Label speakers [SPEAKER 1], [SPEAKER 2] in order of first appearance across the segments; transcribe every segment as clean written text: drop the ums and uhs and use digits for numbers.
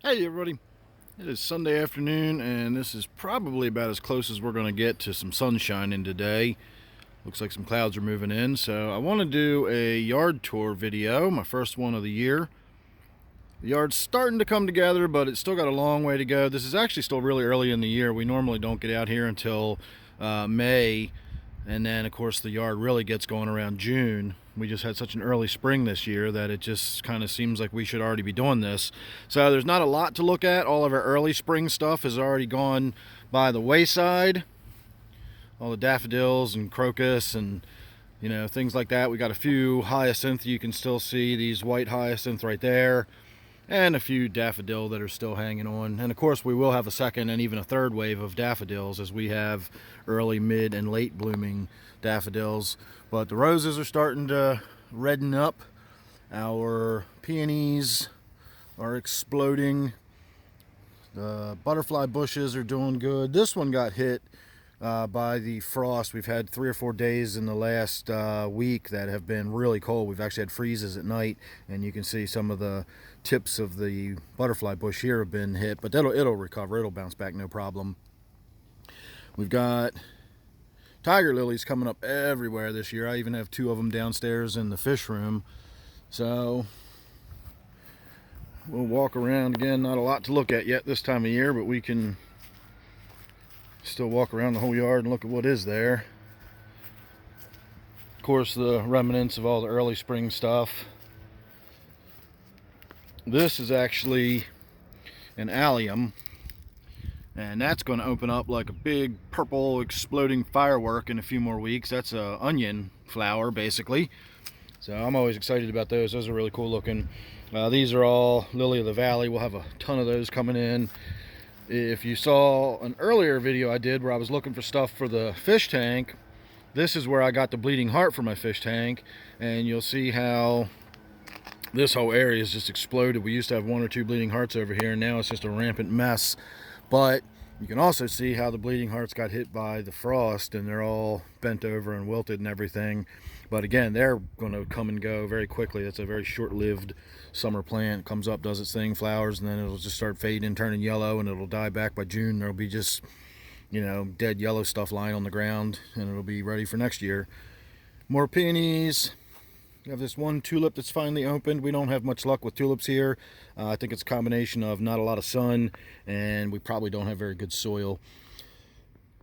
[SPEAKER 1] Hey everybody, it is Sunday afternoon and this is probably about as close as we're going to get to some sunshine in today. Looks like some clouds are moving in, so I want to do a yard tour video, my first one of the year. The yard's starting to come together, but it's still got a long way to go. This is actually still really early in the year. We normally don't get out here until May, and then of course the yard really gets going around June. We just had such an early spring this year that it just kind of seems like we should already be doing this. So there's not a lot to look at. All of our early spring stuff has already gone by the wayside. All the daffodils and crocus and things like that. We got a few hyacinth. You can still see these white hyacinth right there, and a few daffodil that are still hanging on. And of course we will have a second and even a third wave of daffodils as we have early, mid, and late blooming daffodils. But the roses are starting to redden up. Our peonies are exploding. The butterfly bushes are doing good. This one got hit by the frost. We've had 3 or 4 days in the last week that have been really cold. We've actually had freezes at night, and you can see some of the tips of the butterfly bush here have been hit, but it'll recover. It'll bounce back, no problem. We've got tiger lilies coming up everywhere this year. I even have 2 of them downstairs in the fish room. So we'll walk around again. Not a lot to look at yet this time of year, but we can still walk around the whole yard and look at what is there. Of course, the remnants of all the early spring stuff. This is actually an allium, and that's going to open up like a big purple exploding firework in a few more weeks. That's a onion flower basically, so I'm always excited about those. Those are really cool looking. These are all lily of the valley. We'll have a ton of those coming in. If you saw an earlier video I did where I was looking for stuff for the fish tank, this is where I got the bleeding heart for my fish tank, and you'll see how this whole area has just exploded. We used to have 1 or 2 bleeding hearts over here, and now it's just a rampant mess. But you can also see how the bleeding hearts got hit by the frost, and they're all bent over and wilted and everything. But again, they're going to come and go very quickly. That's a very short-lived summer plant. It comes up, does its thing, flowers, and then it'll just start fading, turning yellow, and it'll die back by June. There'll be just, dead yellow stuff lying on the ground, and it'll be ready for next year. More peonies. We have this one tulip that's finally opened. We don't have much luck with tulips here. I think it's a combination of not a lot of sun, and we probably don't have very good soil.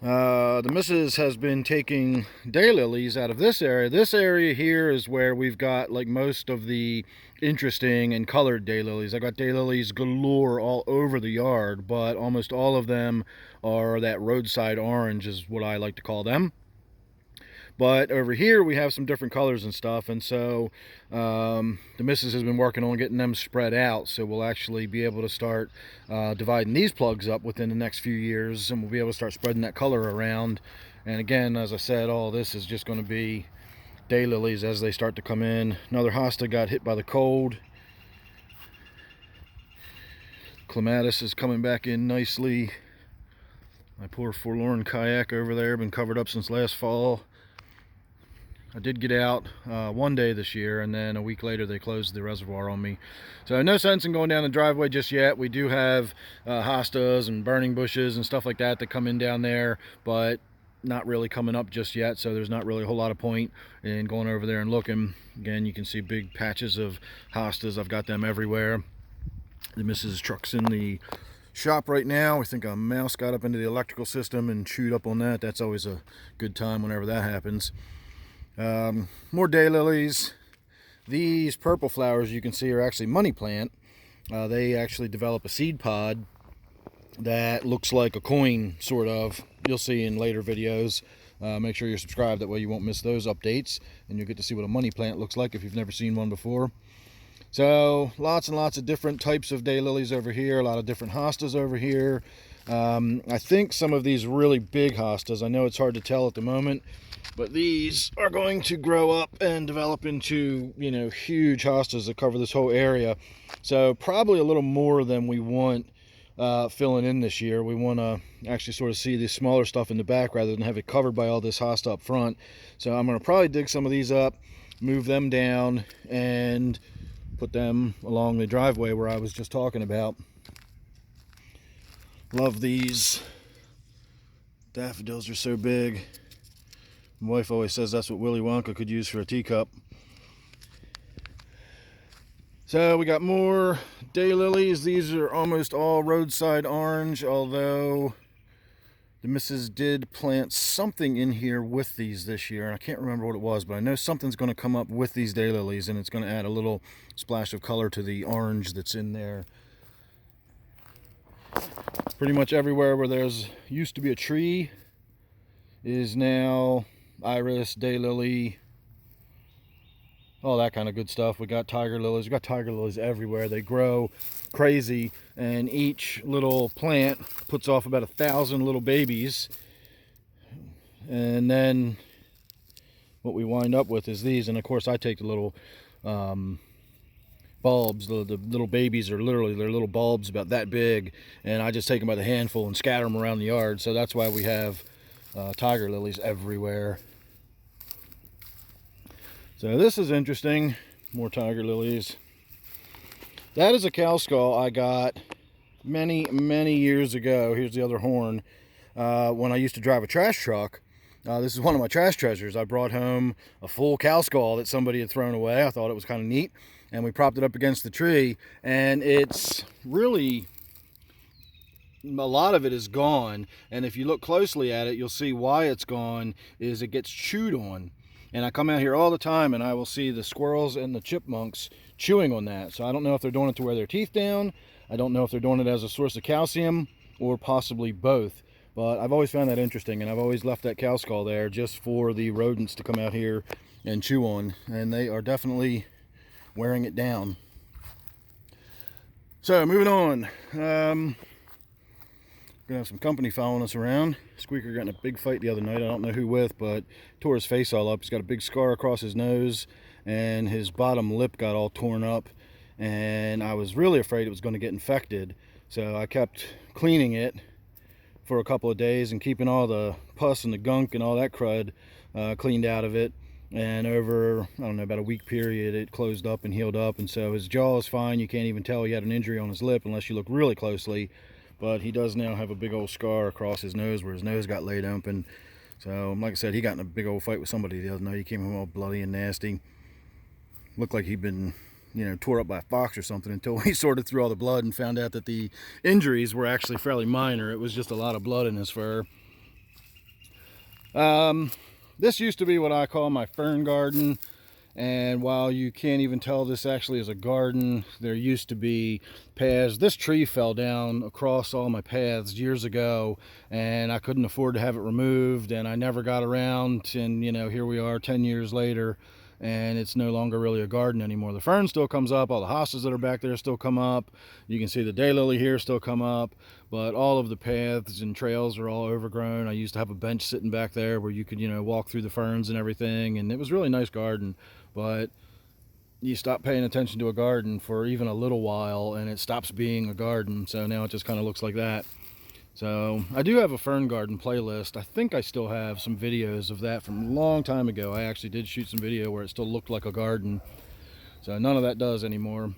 [SPEAKER 1] The missus has been taking daylilies out of this area. This area here is where we've got like most of the interesting and colored daylilies. I got daylilies galore all over the yard, but almost all of them are that roadside orange is what I like to call them. But over here we have some different colors and stuff, and so the missus has been working on getting them spread out, so we'll actually be able to start dividing these plugs up within the next few years, and we'll be able to start spreading that color around. And again, as I said, all this is just going to be daylilies as they start to come in. Another hosta got hit by the cold. Clematis is coming back in nicely. My poor forlorn kayak over there, been covered up since last fall. I did get out 1 day this year, and then a week later they closed the reservoir on me. So no sense in going down the driveway just yet. We do have hostas and burning bushes and stuff like that that come in down there, but not really coming up just yet, so there's not really a whole lot of point in going over there and looking. Again, you can see big patches of hostas. I've got them everywhere. The missus truck's in the shop right now. I think a mouse got up into the electrical system and chewed up on that. That's always a good time whenever that happens. More daylilies. These purple flowers you can see are actually money plant. They actually develop a seed pod that looks like a coin, sort of. You'll see in later videos. Make sure you're subscribed, that way you won't miss those updates, and you'll get to see what a money plant looks like if you've never seen one before. So lots and lots of different types of daylilies over here, a lot of different hostas over here. I think some of these really big hostas, I know it's hard to tell at the moment, but these are going to grow up and develop into, huge hostas that cover this whole area. So probably a little more than we want filling in this year. We want to actually sort of see the smaller stuff in the back rather than have it covered by all this hosta up front. So I'm going to probably dig some of these up, move them down, and put them along the driveway where I was just talking about. Love these. Daffodils are so big. My wife always says that's what Willy Wonka could use for a teacup. So we got more daylilies. These are almost all roadside orange, although the missus did plant something in here with these this year. I can't remember what it was, but I know something's going to come up with these daylilies, and it's going to add a little splash of color to the orange that's in there. Pretty much everywhere where there's used to be a tree is now iris, daylily, all that kind of good stuff. We got tiger lilies. We got tiger lilies everywhere. They grow crazy, and each little plant puts off about 1,000 little babies. And then what we wind up with is these. And of course, I take the little bulbs. The little babies are literally, they're little bulbs about that big, and I just take them by the handful and scatter them around the yard. So that's why we have tiger lilies everywhere. So this is interesting. More tiger lilies. That is a cow skull I got many years ago. Here's the other horn. When I used to drive a trash truck. This is one of my trash treasures. I brought home a full cow skull that somebody had thrown away. I thought it was kind of neat, and we propped it up against the tree, and it's really, a lot of it is gone, and if you look closely at it, you'll see why it's gone is it gets chewed on. And I come out here all the time, and I will see the squirrels and the chipmunks chewing on that. So I don't know if they're doing it to wear their teeth down. I don't know if they're doing it as a source of calcium, or possibly both. But I've always found that interesting, and I've always left that cow skull there just for the rodents to come out here and chew on. And they are definitely wearing it down. So moving on. Gonna have some company following us around. Squeaker got in a big fight the other night. I don't know who with, but tore his face all up. He's got a big scar across his nose, and his bottom lip got all torn up. And I was really afraid it was going to get infected. So I kept cleaning it for a couple of days and keeping all the pus and the gunk and all that crud cleaned out of it. And over, I don't know, about a week period, it closed up and healed up. And so his jaw is fine. You can't even tell he had an injury on his lip unless you look really closely. But he does now have a big old scar across his nose where his nose got laid open. So, like I said, he got in a big old fight with somebody the other night. He came home all bloody and nasty. Looked like he'd been, tore up by a fox or something, until we sorted through all the blood and found out that the injuries were actually fairly minor. It was just a lot of blood in his fur. This used to be what I call my fern garden. And while you can't even tell this actually is a garden, there used to be paths. This tree fell down across all my paths years ago, and I couldn't afford to have it removed, and I never got around, and here we are 10 years later, and it's no longer really a garden anymore. The fern still comes up, all the hostas that are back there still come up, you can see the daylily here still come up, but all of the paths and trails are all overgrown. I used to have a bench sitting back there where you could walk through the ferns and everything, and it was a really nice garden. But you stop paying attention to a garden for even a little while, and it stops being a garden. So now it just kind of looks like that. So I do have a fern garden playlist. I think I still have some videos of that from a long time ago. I actually did shoot some video where it still looked like a garden. So none of that does anymore.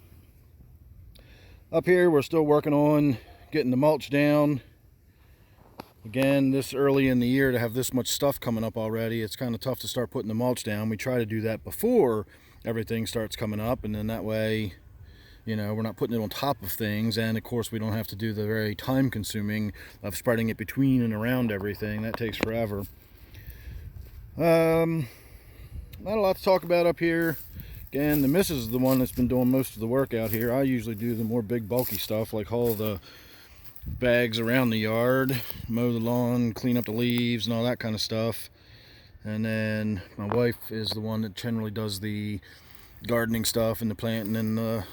[SPEAKER 1] Up here, we're still working on getting the mulch down. Again, this early in the year to have this much stuff coming up already, it's kind of tough to start putting the mulch down. We try to do that before everything starts coming up, and then that way, we're not putting it on top of things, and of course we don't have to do the very time consuming of spreading it between and around everything. That takes forever. Not a lot to talk about up here. Again, the missus is the one that's been doing most of the work out here. I usually do the more big bulky stuff, like haul the bags around the yard, mow the lawn, clean up the leaves and all that kind of stuff. And then my wife is the one that generally does the gardening stuff and the planting and the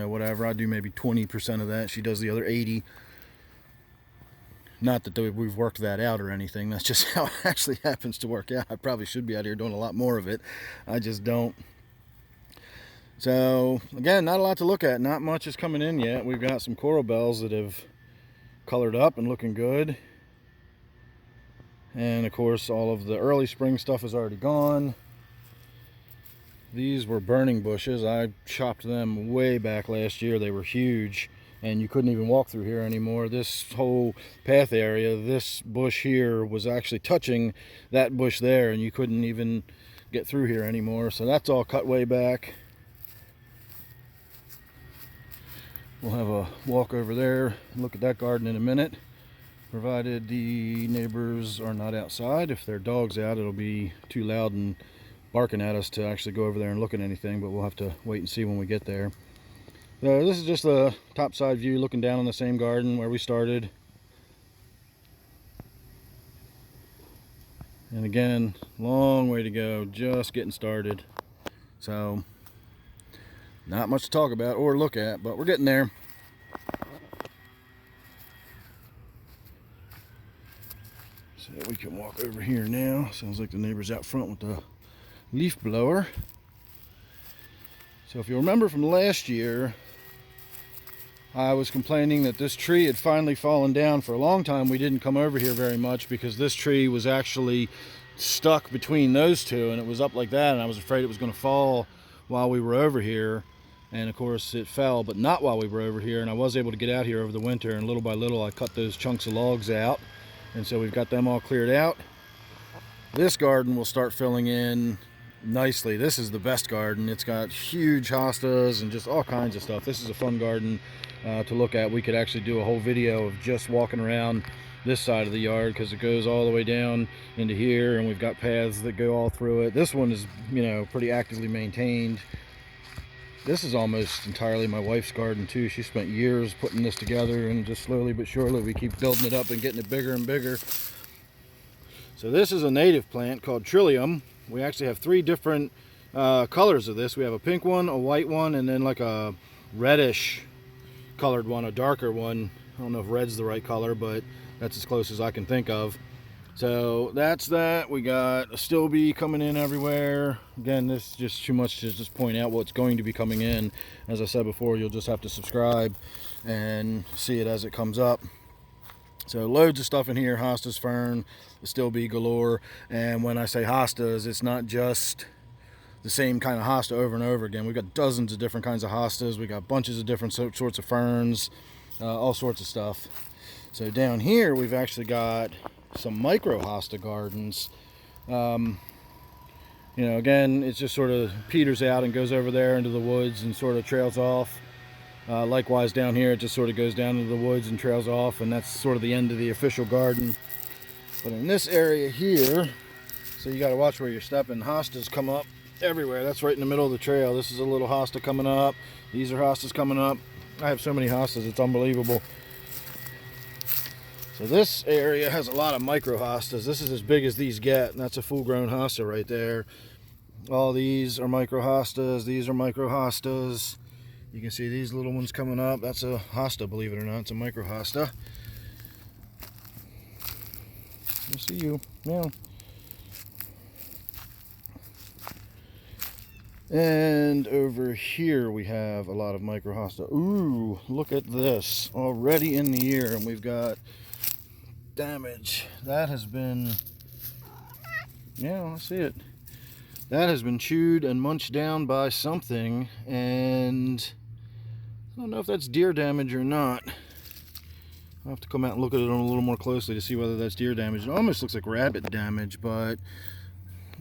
[SPEAKER 1] whatever. I do maybe 20% of that. She does the other 80. Not that we've worked that out or anything. That's just how it actually happens to work out. I probably should be out here doing a lot more of it. I just don't. So again, not a lot to look at. Not much is coming in yet. We've got some coral bells that have colored up and looking good, and of course all of the early spring stuff is already gone. These were burning bushes. I chopped them way back last year. They were huge, and you couldn't even walk through here anymore. This whole path area, this bush here was actually touching that bush there, and you couldn't even get through here anymore. So that's all cut way back. We'll have a walk over there and look at that garden in a minute, provided the neighbors are not outside. If their dog's out, it'll be too loud and barking at us to actually go over there and look at anything, but we'll have to wait and see when we get there. So this is just the top side view looking down on the same garden where we started. And again, long way to go, just getting started. So not much to talk about or look at, but we're getting there. So we can walk over here now. Sounds like the neighbor's out front with the leaf blower. So if you remember from last year, I was complaining that this tree had finally fallen down. For a long time we didn't come over here very much because this tree was actually stuck between those two, and it was up like that, and I was afraid it was going to fall while we were over here. And of course it fell, but not while we were over here, and I was able to get out here over the winter, and little by little I cut those chunks of logs out, and so we've got them all cleared out. This garden will start filling in nicely. This is the best garden. It's got huge hostas and just all kinds of stuff. This is a fun garden to look at. We could actually do a whole video of just walking around this side of the yard because it goes all the way down into here, and we've got paths that go all through it. This one is, you know, pretty actively maintained. This is almost entirely my wife's garden too. She spent years putting this together, and just slowly but surely we keep building it up and getting it bigger and bigger. So this is a native plant called Trillium. We actually have 3 different colors of this. We have a pink one, a white one, and then like a reddish colored one, a darker one. I don't know if red's the right color, but that's as close as I can think of. So that's that. We got a still bee coming in everywhere. Again, this is just too much to just point out what's going to be coming in. As I said before, you'll just have to subscribe and see it as it comes up. So loads of stuff in here, hostas, fern, the still bee galore. And when I say hostas, it's not just the same kind of hosta over and over again. We've got dozens of different kinds of hostas. We got bunches of different sorts of ferns, all sorts of stuff. So down here we've actually got some micro hosta gardens. You know, again, it just sort of peters out and goes over there into the woods and sort of trails off. Likewise down here, it just sort of goes down into the woods and trails off, and that's sort of the end of the official garden. But in this area here, so you got to watch where you're stepping. Hostas come up everywhere. That's right in the middle of the trail. This is a little hosta coming up. These are hostas coming up. I have so many hostas, it's unbelievable. So this area has a lot of micro hostas. This is as big as these get, and that's a full-grown hosta right there. All these are micro hostas. These are micro hostas. You can see these little ones coming up. That's a hosta, believe it or not. It's a micro hosta. I see you. Yeah. And over here we have a lot of micro hosta. Ooh, look at this. Already in the year, and we've got damage. That has been, yeah, I see it. That has been chewed and munched down by something, and I don't know if that's deer damage or not. I'll have to come out and look at it a little more closely to see whether that's deer damage. It almost looks like rabbit damage, but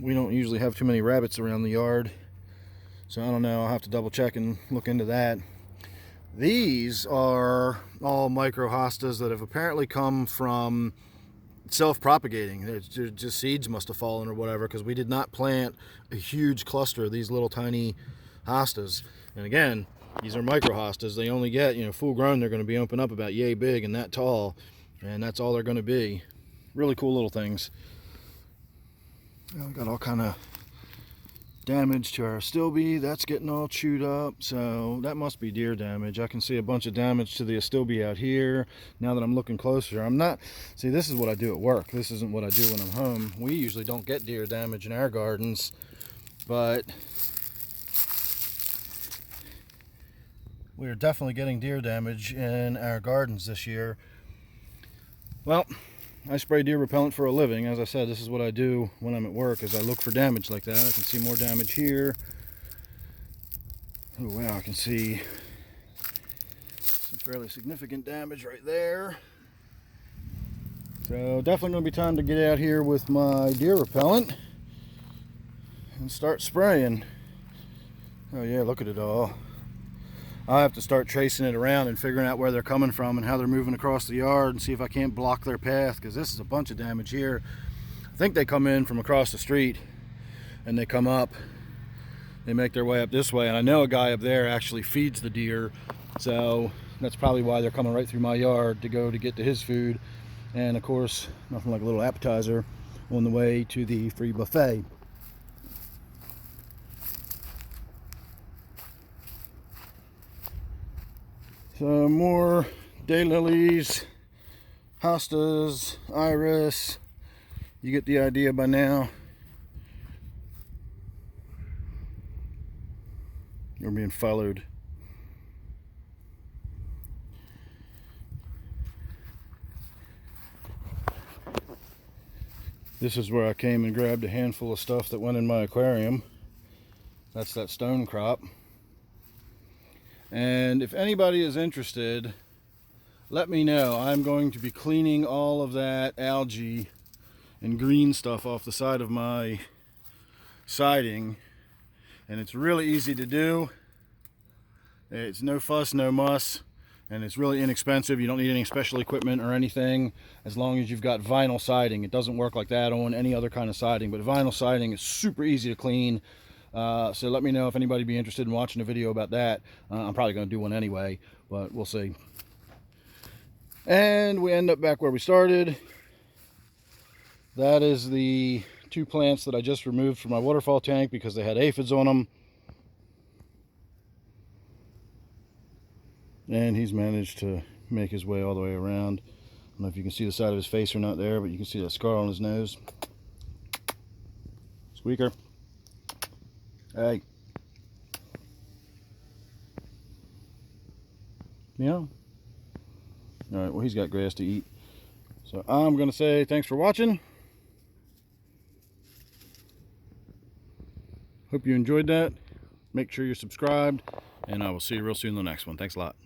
[SPEAKER 1] we don't usually have too many rabbits around the yard, so I don't know. I'll have to double check and look into that. These are all micro hostas that have apparently come from self-propagating. Just seeds must have fallen or whatever, because we did not plant a huge cluster of these little tiny hostas. And again, these are micro hostas. They only get, you know, full grown, they're going to be open up about yay big and that tall, and that's all they're going to be. Really cool little things. Well, got all kind of damage to our astilbe. That's getting all chewed up, so that must be deer damage. I can see a bunch of damage to the astilbe out here now that I'm looking closer. I'm not, see, this is what I do at work. This isn't what I do when I'm home. We usually don't get deer damage in our gardens, but we are definitely getting deer damage in our gardens this year. Well, I spray deer repellent for a living. As I said, this is what I do when I'm at work, is I look for damage like that. I can see more damage here. Oh wow, I can see some Fairly significant damage right there. So definitely going to be time to get out here with my deer repellent and start spraying. Oh yeah, look at it all. I have to start tracing it around and figuring out where they're coming from and how they're moving across the yard and see if I can't block their path, because this is a bunch of damage here. I think they come in from across the street and they come up. They make their way up this way, and I know a guy up there actually feeds the deer, so that's probably why they're coming right through my yard to go to get to his food. And of course, nothing like a little appetizer on the way to the free buffet. So more daylilies, hostas, iris. You get the idea by now. You're being followed. This is where I came and grabbed a handful of stuff that went in my aquarium. That's that stone crop. And if anybody is interested, let me know. I'm going to be cleaning all of that algae and green stuff off the side of my siding, and it's really easy to do. It's no fuss, no muss, and it's really inexpensive. You don't need any special equipment or anything, as long as you've got vinyl siding. It doesn't work like that on any other kind of siding, but vinyl siding is super easy to clean. So let me know if anybody be interested in watching a video about that. I'm probably going to do one anyway, but we'll see. And we end up back where we started. That is the 2 plants that I just removed from my waterfall tank because they had aphids on them. And he's managed to make his way all the way around. I don't know if you can see the side of his face or not there, but you can see that scar on his nose. Squeaker. Hey. Yeah. All right, well, he's got grass to eat. So I'm going to say thanks for watching. Hope you enjoyed that. Make sure you're subscribed, and I will see you real soon in the next one. Thanks a lot.